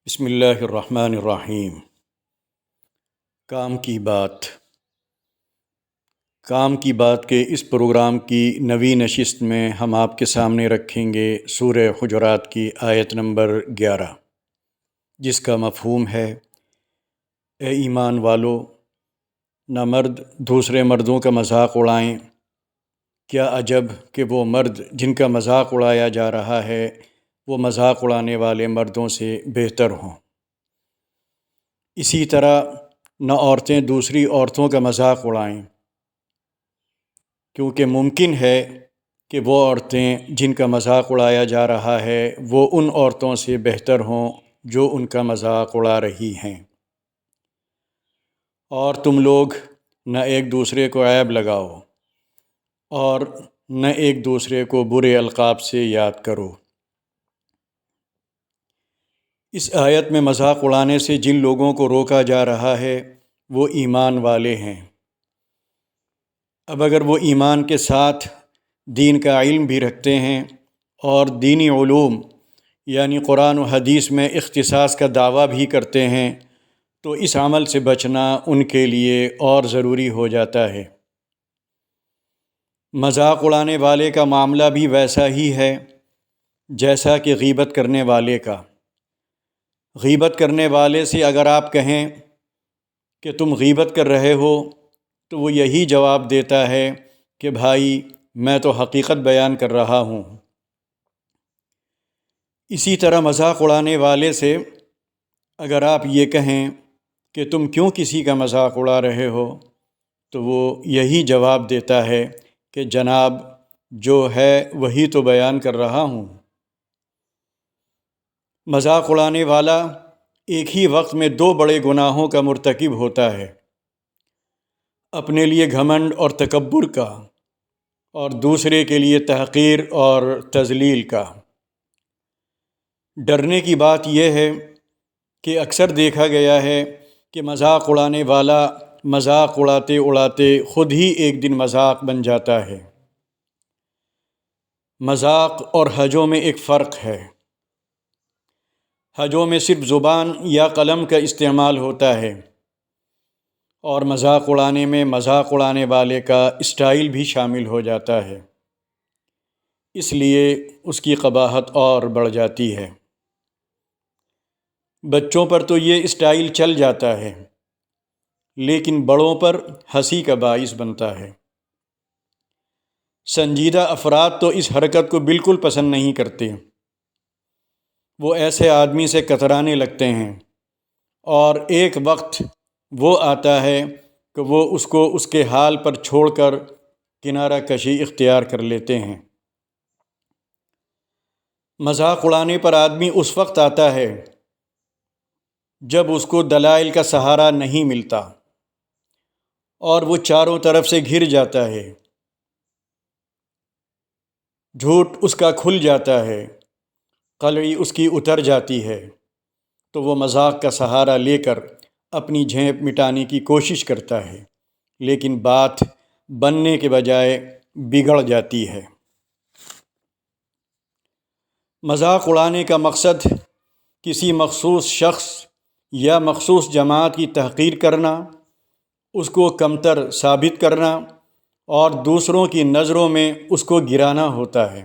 بسم اللہ الرحمن الرحیم۔ کام کی بات کے اس پروگرام کی نویں نشست میں ہم آپ کے سامنے رکھیں گے سورہ حجرات کی آیت نمبر 11، جس کا مفہوم ہے: اے ایمان والو، نہ مرد دوسرے مردوں کا مذاق اڑائیں، کیا عجب کہ وہ مرد جن کا مذاق اڑایا جا رہا ہے وہ مذاق اڑانے والے مردوں سے بہتر ہوں۔ اسی طرح نہ عورتیں دوسری عورتوں کا مذاق اڑائیں، کیونکہ ممکن ہے کہ وہ عورتیں جن کا مذاق اڑایا جا رہا ہے وہ ان عورتوں سے بہتر ہوں جو ان کا مذاق اڑا رہی ہیں۔ اور تم لوگ نہ ایک دوسرے کو عیب لگاؤ اور نہ ایک دوسرے کو برے القاب سے یاد کرو۔ اس آیت میں مذاق اڑانے سے جن لوگوں کو روکا جا رہا ہے وہ ایمان والے ہیں۔ اب اگر وہ ایمان کے ساتھ دین کا علم بھی رکھتے ہیں اور دینی علوم یعنی قرآن و حدیث میں اختصاص کا دعویٰ بھی کرتے ہیں تو اس عمل سے بچنا ان کے لیے اور ضروری ہو جاتا ہے۔ مذاق اڑانے والے کا معاملہ بھی ویسا ہی ہے جیسا کہ غیبت کرنے والے کا۔ غیبت کرنے والے سے اگر آپ کہیں کہ تم غیبت کر رہے ہو تو وہ یہی جواب دیتا ہے کہ بھائی میں تو حقیقت بیان کر رہا ہوں۔ اسی طرح مذاق اڑانے والے سے اگر آپ یہ کہیں کہ تم کیوں کسی کا مذاق اڑا رہے ہو تو وہ یہی جواب دیتا ہے کہ جناب جو ہے وہی تو بیان کر رہا ہوں۔ مذاق اڑانے والا ایک ہی وقت میں دو بڑے گناہوں کا مرتکب ہوتا ہے: اپنے لیے گھمنڈ اور تکبر کا، اور دوسرے کے لیے تحقیر اور تذلیل کا۔ ڈرنے کی بات یہ ہے کہ اکثر دیکھا گیا ہے کہ مذاق اڑانے والا مذاق اڑاتے اڑاتے خود ہی ایک دن مذاق بن جاتا ہے۔ مذاق اور حجوں میں ایک فرق ہے۔ حجوں میں صرف زبان یا قلم کا استعمال ہوتا ہے، اور مذاق اڑانے میں مذاق اڑانے والے کا اسٹائل بھی شامل ہو جاتا ہے، اس لیے اس کی قباحت اور بڑھ جاتی ہے۔ بچوں پر تو یہ اسٹائل چل جاتا ہے، لیکن بڑوں پر ہنسی کا باعث بنتا ہے۔ سنجیدہ افراد تو اس حرکت کو بالکل پسند نہیں کرتے، وہ ایسے آدمی سے کترانے لگتے ہیں، اور ایک وقت وہ آتا ہے کہ وہ اس کو اس کے حال پر چھوڑ کر کنارہ کشی اختیار کر لیتے ہیں۔ مذاق اڑانے پر آدمی اس وقت آتا ہے جب اس کو دلائل کا سہارا نہیں ملتا اور وہ چاروں طرف سے گھر جاتا ہے، جھوٹ اس کا کھل جاتا ہے، قلعی اس کی اتر جاتی ہے، تو وہ مذاق کا سہارا لے کر اپنی جھیپ مٹانے کی کوشش کرتا ہے، لیکن بات بننے کے بجائے بگڑ جاتی ہے۔ مذاق اڑانے کا مقصد کسی مخصوص شخص یا مخصوص جماعت کی تحقیر کرنا، اس کو کمتر ثابت کرنا اور دوسروں کی نظروں میں اس کو گرانا ہوتا ہے۔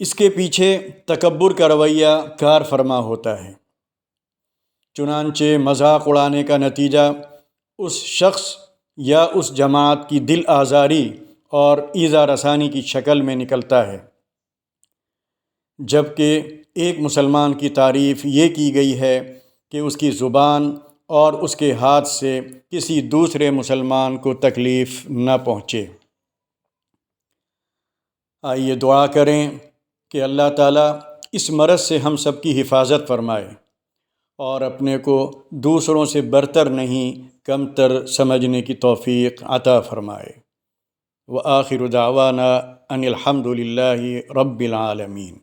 اس کے پیچھے تکبر کا رویہ کار فرما ہوتا ہے۔ چنانچہ مذاق اڑانے کا نتیجہ اس شخص یا اس جماعت کی دل آزاری اور ایذا رسانی کی شکل میں نکلتا ہے، جبکہ ایک مسلمان کی تعریف یہ کی گئی ہے کہ اس کی زبان اور اس کے ہاتھ سے کسی دوسرے مسلمان کو تکلیف نہ پہنچے۔ آئیے دعا کریں کہ اللہ تعالیٰ اس مرض سے ہم سب کی حفاظت فرمائے اور اپنے کو دوسروں سے برتر نہیں کمتر سمجھنے کی توفیق عطا فرمائے۔ وآخر دعوانا ان الحمد للہ رب العالمین۔